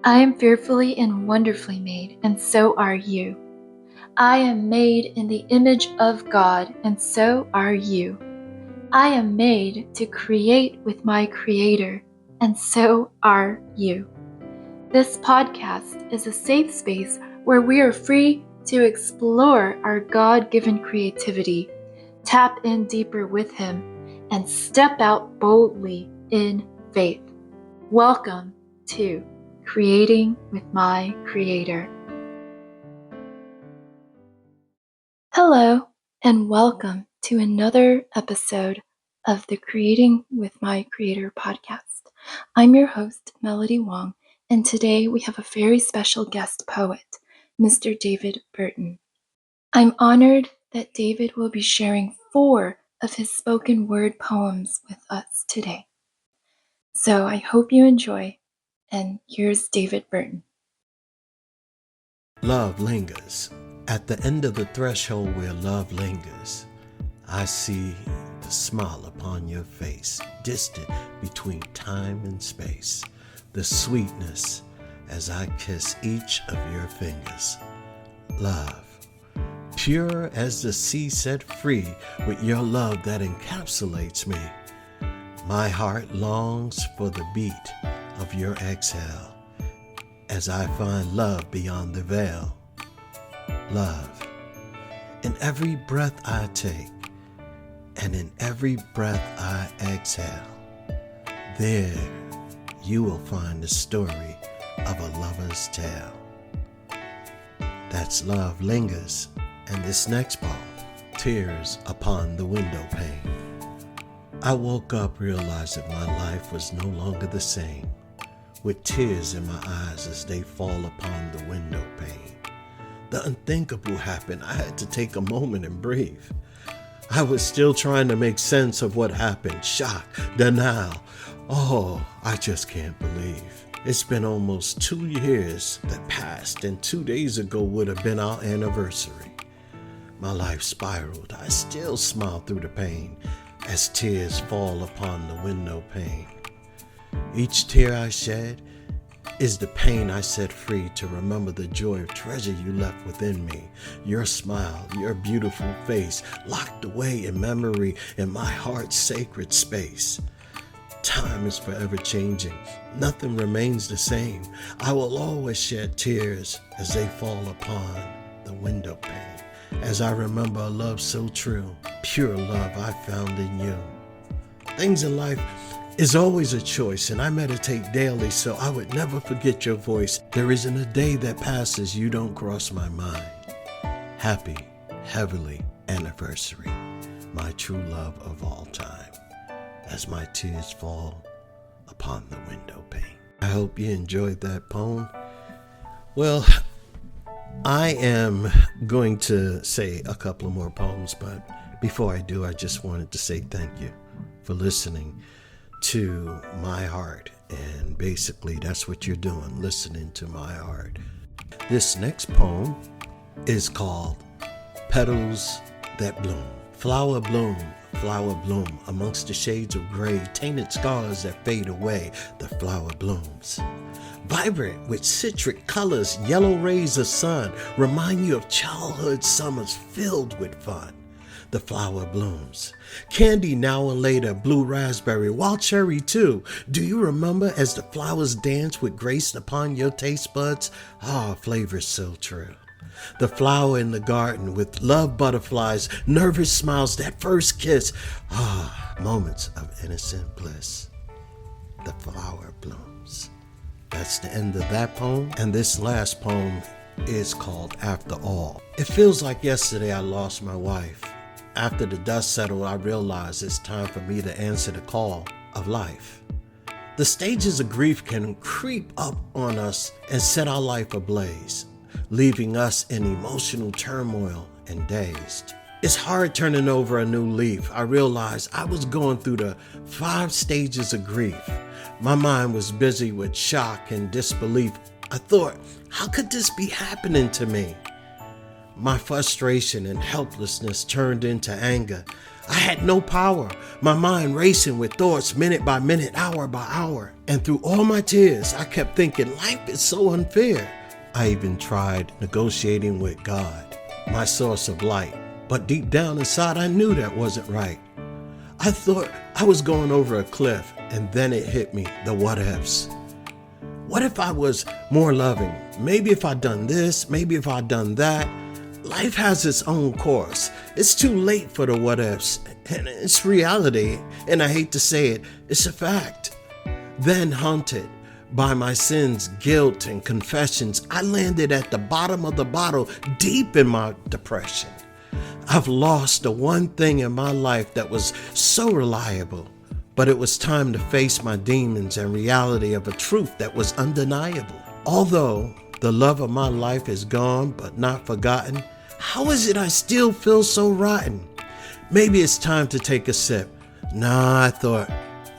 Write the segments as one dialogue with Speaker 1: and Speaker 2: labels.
Speaker 1: I am fearfully and wonderfully made, and so are you. I am made in the image of God, and so are you. I am made to create with my Creator, and so are you. This podcast is a safe space where we are free to explore our God-given creativity, tap in deeper with Him, and step out boldly in faith. Welcome to Creating with My Creator. Hello, and welcome to another episode of the Creating with My Creator podcast. I'm your host, Melody Wong, and today we have a very special guest poet, Mr. David Burton. I'm honored that David will be sharing 4 of his spoken word poems with us today. So I hope you enjoy, and here's David Burton.
Speaker 2: Love lingers. At the end of the threshold where love lingers, I see the smile upon your face, distant between time and space, the sweetness as I kiss each of your fingers. Love, pure as the sea set free with your love that encapsulates me. My heart longs for the beat of your exhale as I find love beyond the veil. Love, in every breath I take and in every breath I exhale, there you will find the story of a lover's tale. That's Love Lingers, and this next poem, Tears Upon the Window Pane. I woke up realizing my life was no longer the same, with tears in my eyes as they fall upon the window pane. The unthinkable happened. I had to take a moment and breathe. I was still trying to make sense of what happened. Shock, denial. Oh, I just can't believe. It's been almost 2 years that passed, and 2 days ago would have been our anniversary. My life spiraled. I still smile through the pain as tears fall upon the window pane. Each tear I shed is the pain I set free to remember the joy of treasure you left within me. Your smile, your beautiful face, locked away in memory in my heart's sacred space. Time is forever changing. Nothing remains the same. I will always shed tears as they fall upon the window pane, as I remember a love so true, pure love I found in you. Things in life is always a choice, and I meditate daily so I would never forget your voice. There isn't a day that passes you don't cross my mind. Happy, heavenly anniversary, my true love of all time, as my tears fall upon the window pane. I hope you enjoyed that poem. Well, I am going to say a couple of more poems, but before I do, I just wanted to say thank you for listening to my heart, and basically that's what you're doing, listening to my heart. This next poem is called Petals That Bloom. Flower bloom, amongst the shades of gray, tainted scars that fade away, the flower blooms. Vibrant with citric colors, yellow rays of sun remind you of childhood summers filled with fun. The flower blooms. Candy now and later, blue raspberry, wild cherry too. Do you remember as the flowers dance with grace upon your taste buds? Flavor so true. The flower in the garden with love butterflies, nervous smiles, that first kiss. Moments of innocent bliss. The flower blooms. That's the end of that poem. And this last poem is called After All. It feels like yesterday I lost my wife. After the dust settled, I realized it's time for me to answer the call of life. The stages of grief can creep up on us and set our life ablaze, leaving us in emotional turmoil and dazed. It's hard turning over a new leaf. I realized I was going through the 5 stages of grief. My mind was busy with shock and disbelief. I thought, how could this be happening to me? My frustration and helplessness turned into anger. I had no power, my mind racing with thoughts minute by minute, hour by hour. And through all my tears, I kept thinking life is so unfair. I even tried negotiating with God, my source of light. But deep down inside, I knew that wasn't right. I thought I was going over a cliff, and then it hit me, the what ifs. What if I was more loving? Maybe if I'd done this, maybe if I'd done that. Life has its own course. It's too late for the what ifs, and it's reality, and I hate to say it, it's a fact. Then haunted by my sins, guilt, and confessions, I landed at the bottom of the bottle, deep in my depression. I've lost the one thing in my life that was so reliable, but it was time to face my demons and reality of a truth that was undeniable. Although the love of my life is gone but not forgotten, how is it I still feel so rotten? Maybe it's time to take a sip. Nah, I thought,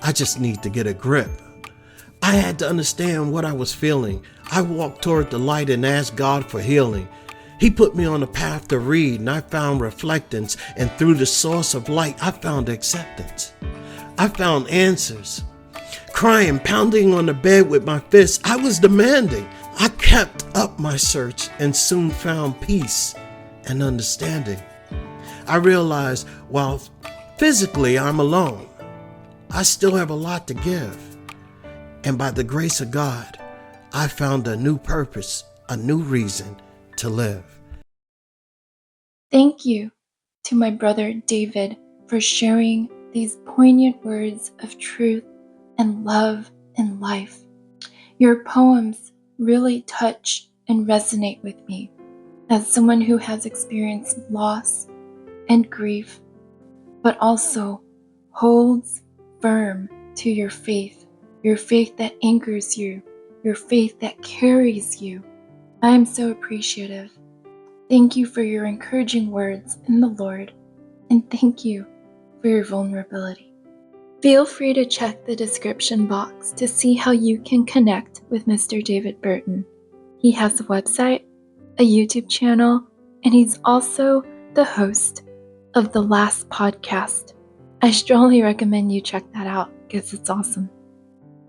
Speaker 2: I just need to get a grip. I had to understand what I was feeling. I walked toward the light and asked God for healing. He put me on a path to read, and I found reflectance, and through the source of light, I found acceptance. I found answers. Crying, pounding on the bed with my fists, I was demanding. I kept up my search and soon found peace and understanding. I realized while physically I'm alone, I still have a lot to give. And by the grace of God, I found a new purpose, a new reason to live.
Speaker 1: Thank you to my brother David for sharing these poignant words of truth and love and life. Your poems really touch and resonate with me as someone who has experienced loss and grief, but also holds firm to your faith that anchors you, your faith that carries you. I am so appreciative. Thank you for your encouraging words in the Lord, and thank you for your vulnerability. Feel free to check the description box to see how you can connect with Mr. David Burton. He has a website, a YouTube channel, and he's also the host of The Last Podcast. I strongly recommend you check that out because it's awesome.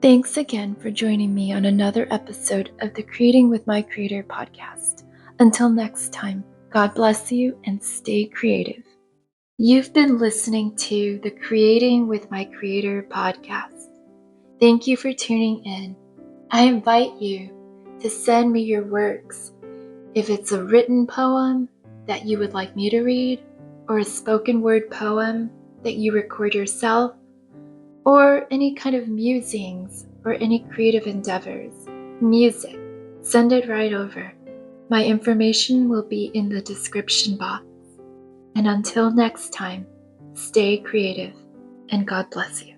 Speaker 1: Thanks again for joining me on another episode of the Creating with My Creator podcast. Until next time, God bless you and stay creative. You've been listening to the Creating with My Creator podcast. Thank you for tuning in. I invite you to send me your works. If it's a written poem that you would like me to read, or a spoken word poem that you record yourself, or any kind of musings or any creative endeavors, music, send it right over. My information will be in the description box. And until next time, stay creative and God bless you.